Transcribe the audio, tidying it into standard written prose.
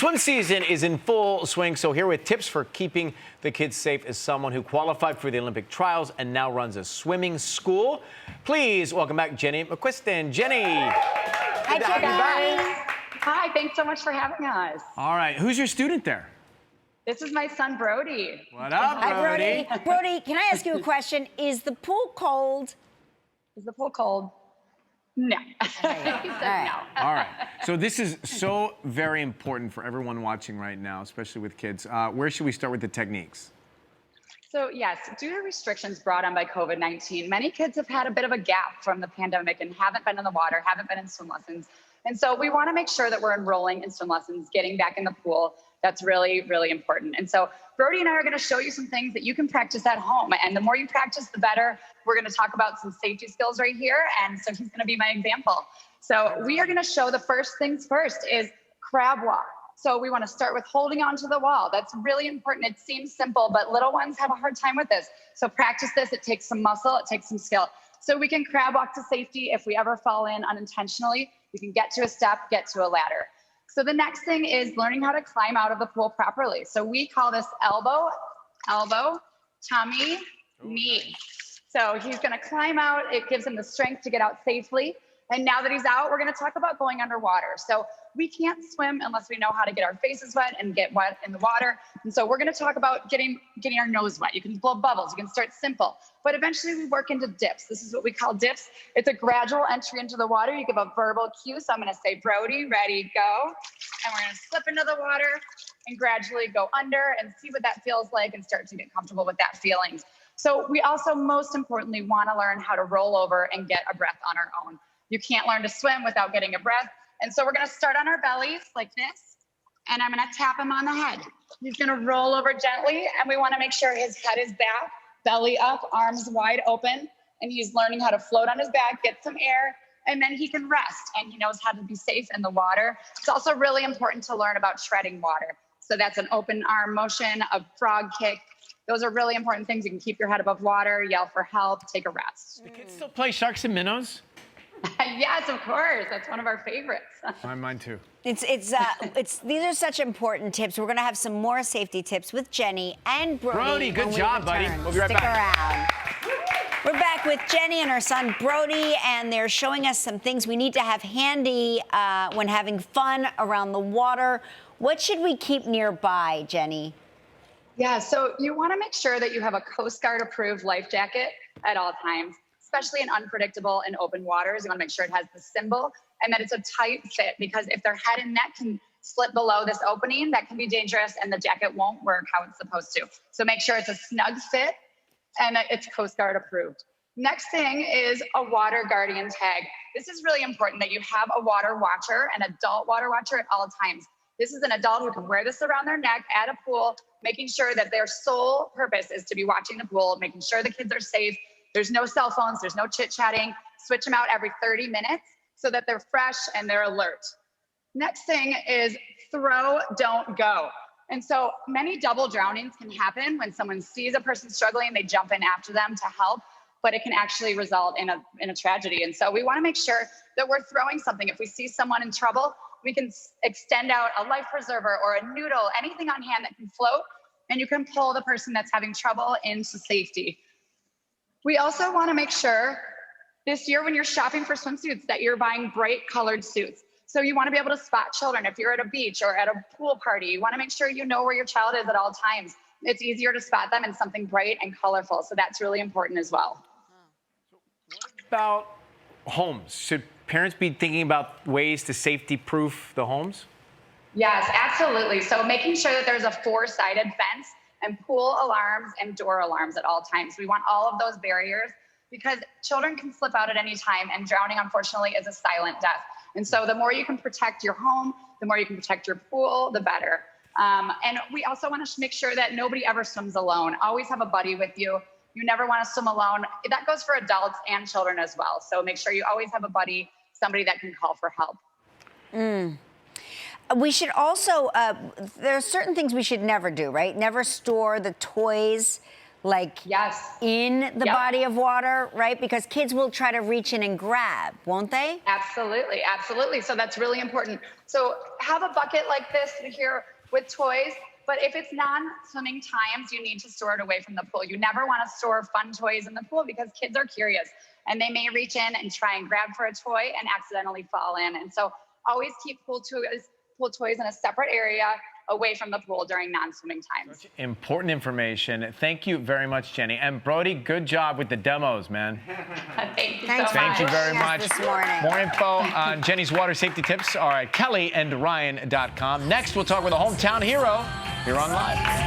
Swim season is in full swing, so here with tips for keeping the kids safe is someone who qualified for the Olympic trials and now runs a swimming school. Please welcome back Jenny McCuiston. Jenny. Hi, Jenny. Hi, thanks so much for having us. All right, who's your student there? This is my son, Brody. What up, Hi, Brody? Brody, can I ask you a question? Is the pool cold? Is the pool cold? No. He said no. All right. So this is so very important for everyone watching right now, especially with kids. Where should we start with the techniques? So yes, due to restrictions brought on by COVID-19, many kids have had a bit of a gap from the pandemic and haven't been in the water, haven't been in swim lessons. And so we want to make sure that we're enrolling in swim lessons, getting back in the pool. That's really, really important. And so Brody and I are going to show you some things that you can practice at home. And the more you practice, the better. We're going to talk about some safety skills right here. And so he's going to be my example. So we are going to show the first things first is crab walk. So we want to start with holding onto the wall. That's really important. It seems simple, but little ones have a hard time with this. So practice this. It takes some muscle. It takes some skill. So we can crab walk to safety. If we ever fall in unintentionally, we can get to a step, get to a ladder. So the next thing is learning how to climb out of the pool properly. So we call this elbow, elbow, tummy, knee. So he's going to climb out. It gives him the strength to get out safely. And now that he's out, we're going to talk about going underwater. So we can't swim unless we know how to get our faces wet and get wet in the water. And so we're going to talk about getting our nose wet. You can blow bubbles. You can start simple. But eventually we work into dips. This is what we call dips. It's a gradual entry into the water. You give a verbal cue. So I'm going to say, Brody, ready, go. And we're going to slip into the water and gradually go under and see what that feels like and start to get comfortable with that feeling. So we also, most importantly, want to learn how to roll over and get a breath on our own. You can't learn to swim without getting a breath. And so we're going to start on our bellies like this. And I'm going to tap him on the head. He's going to roll over gently. And we want to make sure his head is back, belly up, arms wide open. And he's learning how to float on his back, get some air, and then he can rest. And he knows how to be safe in the water. It's also really important to learn about treading water. So that's an open arm motion, a frog kick. Those are really important things. You can keep your head above water, yell for help, take a rest. Do kids still play sharks and minnows? Yes, of course. That's one of our favorites. Mine too. These are such important tips. We're going to have some more safety tips with Jenny and Brody. Brody, good job, buddy. We'll be right Stick back. around. We're back with Jenny and her son Brody, and they're showing us some things we need to have handy when having fun around the water. What should we keep nearby, Jenny? Yeah, so you want to make sure that you have a Coast Guard approved life jacket at all times, especially in unpredictable and open waters. You want to make sure it has the symbol and that it's a tight fit, because if their head and neck can slip below this opening, that can be dangerous and the jacket won't work how it's supposed to. So make sure it's a snug fit and that it's Coast Guard approved. Next thing is a water guardian tag. This is really important that you have a water watcher, an adult water watcher at all times. This is an adult who can wear this around their neck at a pool, making sure that their sole purpose is to be watching the pool, making sure the kids are safe. There's no cell phones, there's no chit-chatting. Switch them out every 30 minutes so that they're fresh and they're alert. Next thing is throw, don't go. And so many double drownings can happen when someone sees a person struggling, they jump in after them to help, but it can actually result in a tragedy. And so we want to make sure that we're throwing something. If we see someone in trouble, we can extend out a life preserver or a noodle, anything on hand that can float, and you can pull the person that's having trouble into safety. We also want to make sure this year when you're shopping for swimsuits that you're buying bright colored suits. So you want to be able to spot children. If you're at a beach or at a pool party, you want to make sure you know where your child is at all times. It's easier to spot them in something bright and colorful. So that's really important as well. What about homes? Should parents be thinking about ways to safety-proof the homes? Yes, absolutely. So making sure that there's a four-sided fence and pool alarms and door alarms at all times. We want all of those barriers because children can slip out at any time, and drowning, unfortunately, is a silent death. And so the more you can protect your home, the more you can protect your pool, the better. And we also want to make sure that nobody ever swims alone. Always have a buddy with you. You never want to swim alone. That goes for adults and children as well. So make sure you always have a buddy, somebody that can call for help. We should also, there are certain things we should never do, right? Never store the toys like Yes. in the Yep. body of water, right? Because kids will try to reach in and grab, won't they? Absolutely, absolutely. So that's really important. So have a bucket like this here with toys, but if it's non-swimming times, you need to store it away from the pool. You never want to store fun toys in the pool because kids are curious and they may reach in and try and grab for a toy and accidentally fall in. And so always keep pool toys in a separate area away from the pool during non-swimming times. Important information. Thank you very much, Jenny. And Brody, good job with the demos, man. Thank you Thanks so much. Thank you very much. This morning. More info on Jenny's water safety tips are at kellyandryan.com. Next, we'll talk with a hometown hero here on Live.